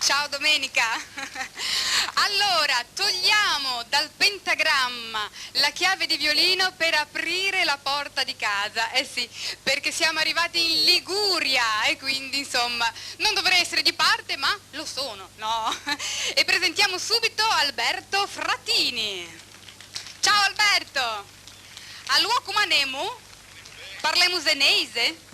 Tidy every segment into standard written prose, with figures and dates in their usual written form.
Ciao Domenica. Allora, togliamo dal pentagramma la chiave di violino per aprire la porta di casa. Eh sì, perché siamo arrivati in Liguria e quindi, insomma, non dovrei essere di parte, ma lo sono, no? E presentiamo subito Alberto Fratini. Ciao Alberto. All'uoco manemu? Parliamo senese?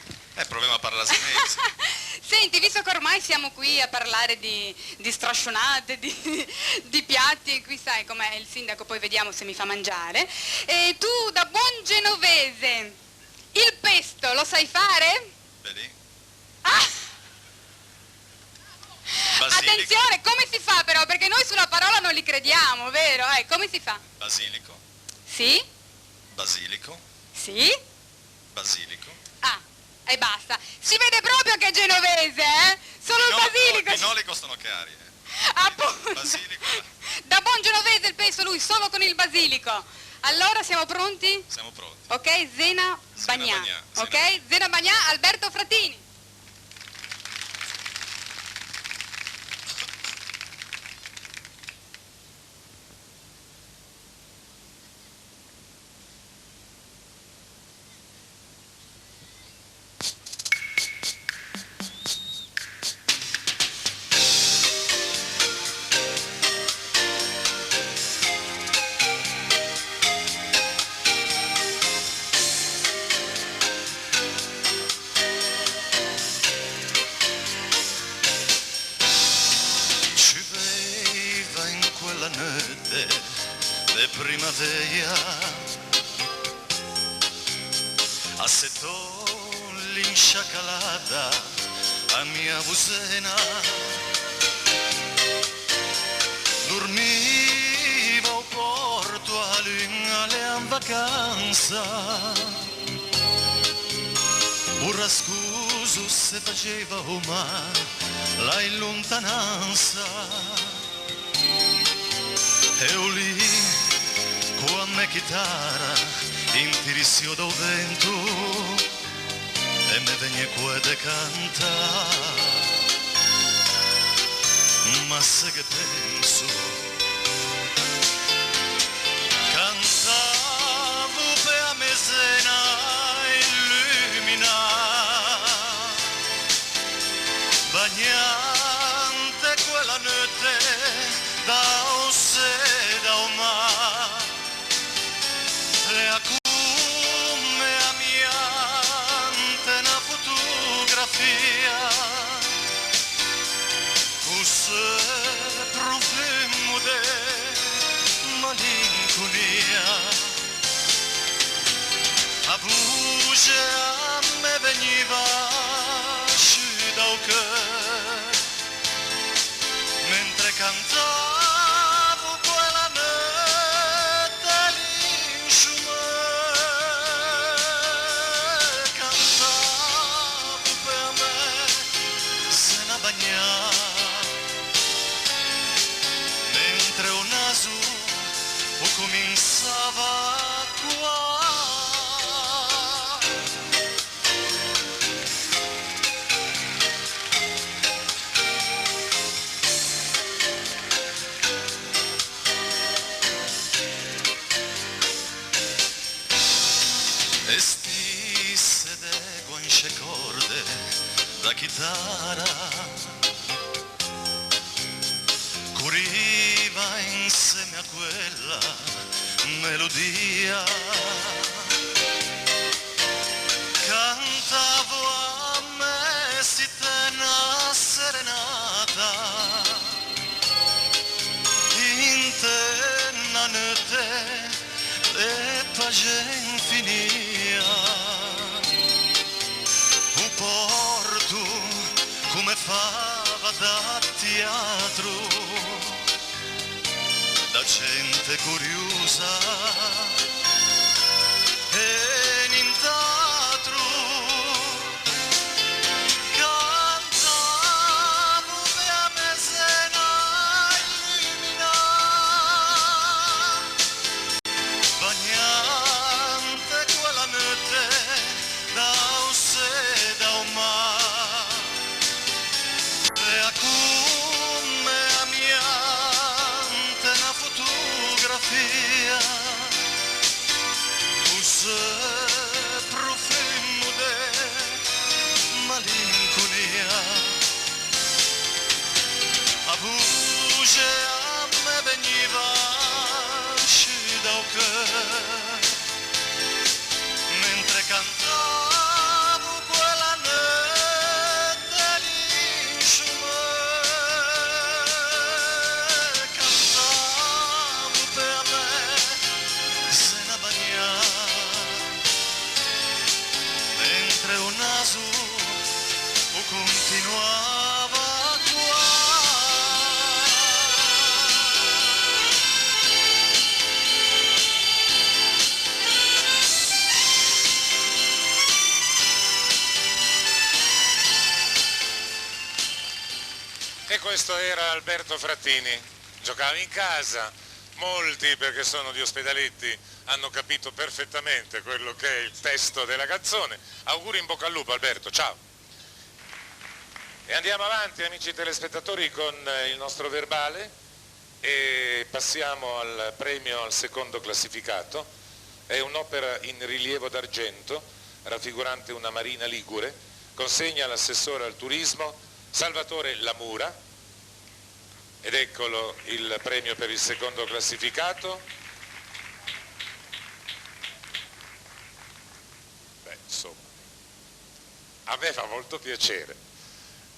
Proviamo a parlare senese. Senti, visto che ormai siamo qui a parlare di strascionate, di piatti, qui sai com'è il sindaco, poi vediamo se mi fa mangiare. E tu, da buon genovese, il pesto lo sai fare? Vedi? Ah! Basilico. Attenzione, come si fa però? Perché noi sulla parola non li crediamo, vero? Come si fa? Basilico. Sì? Basilico. Sì? Basilico. Ah, e basta. Si vede proprio che è genovese, eh? Solo il basilico. I pinoli costano cari. Appunto. Basilico. Da buon genovese il pesto lui, solo con il basilico. Allora siamo pronti? Siamo pronti. Ok, Zena Bagnà. Bagnà, Ok, Zena Bagnà, Alberto Fratini. De primavera assetò l'insciacalata a mia busena, dormiva al porto alle in vacanza, burrascoso se faceva umare la in lontananza. E lì, con me chitarra, intirisio do vento, e me vegne qua de cantare. Ma se che penso, cantavo per a mesena illuminare, bagnante quella notte da un da un mare, e a come a mia una fotografia, questo profumo di malinconia, a voce a me veniva su dal cuore, mentre cantavo mentre un naso cominciava qua. E stisse de guance corde da chitarra, corriva insieme a quella melodia, cantavo a me si tena serenata, in tenna notte le pace infinia, un porto come fava da teatro, da gente curiosa e in teatro cantavo per a mesena illuminare, bagnante quella notte da un se da un mare, e a cantavo quella notte l'insciumè, cantavo per me se ne bagnava, mentre un naso continuava a guardare. E questo era Alberto Frattini, giocava in casa, molti perché sono di Ospedaletti hanno capito perfettamente quello che è il testo della canzone. Auguri, in bocca al lupo Alberto, ciao! E andiamo avanti amici telespettatori con il nostro verbale e passiamo al premio al secondo classificato. È un'opera in rilievo d'argento raffigurante una marina ligure, consegna l'assessore al turismo Salvatore Lamura, ed eccolo il premio per il secondo classificato. Beh, insomma, a me fa molto piacere,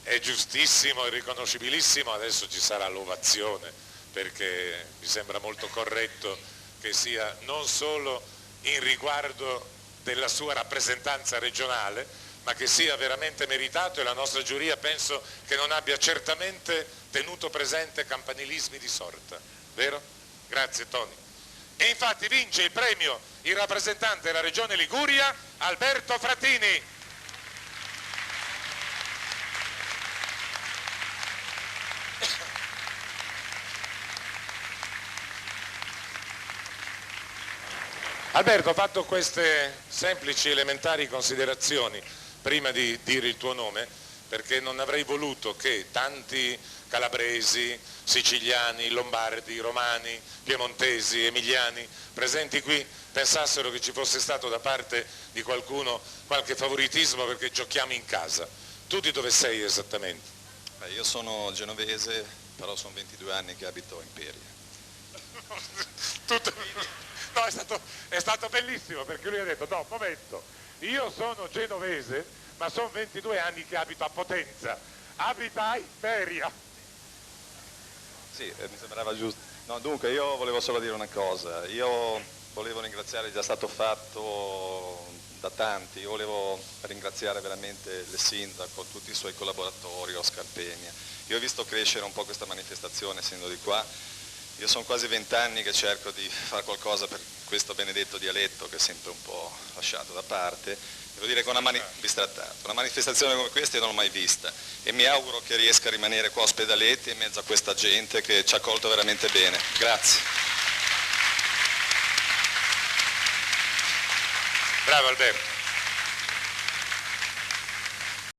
è giustissimo, è riconoscibilissimo, adesso ci sarà l'ovazione perché mi sembra molto corretto che sia non solo in riguardo della sua rappresentanza regionale, ma che sia veramente meritato, e la nostra giuria penso che non abbia certamente tenuto presente campanilismi di sorta, vero? Grazie Tony. E infatti vince il premio il rappresentante della Regione Liguria, Alberto Frattini. Alberto, fatto queste semplici elementari considerazioni prima di dire il tuo nome, perché non avrei voluto che tanti calabresi, siciliani, lombardi, romani, piemontesi, emiliani presenti qui pensassero che ci fosse stato da parte di qualcuno qualche favoritismo perché giochiamo in casa. Tu di dove sei esattamente? Io sono genovese, però sono 22 anni che abito a Imperia. No, è stato bellissimo perché lui ha detto, no, momento, io sono genovese, ma sono 22 anni che abito a Potenza, abita a Imperia. Sì, mi sembrava giusto. No, dunque, io volevo solo dire una cosa, io volevo ringraziare, è già stato fatto da tanti, io volevo ringraziare veramente il sindaco, tutti i suoi collaboratori, Oscar Pegna. Io ho visto crescere un po' questa manifestazione essendo di qua. Io sono quasi 20 anni che cerco di fare qualcosa per questo benedetto dialetto che è sempre un po' lasciato da parte. Devo dire che una manifestazione come questa io non l'ho mai vista e mi auguro che riesca a rimanere qua a Ospedaletti in mezzo a questa gente che ci ha accolto veramente bene. Grazie. Bravo Alberto.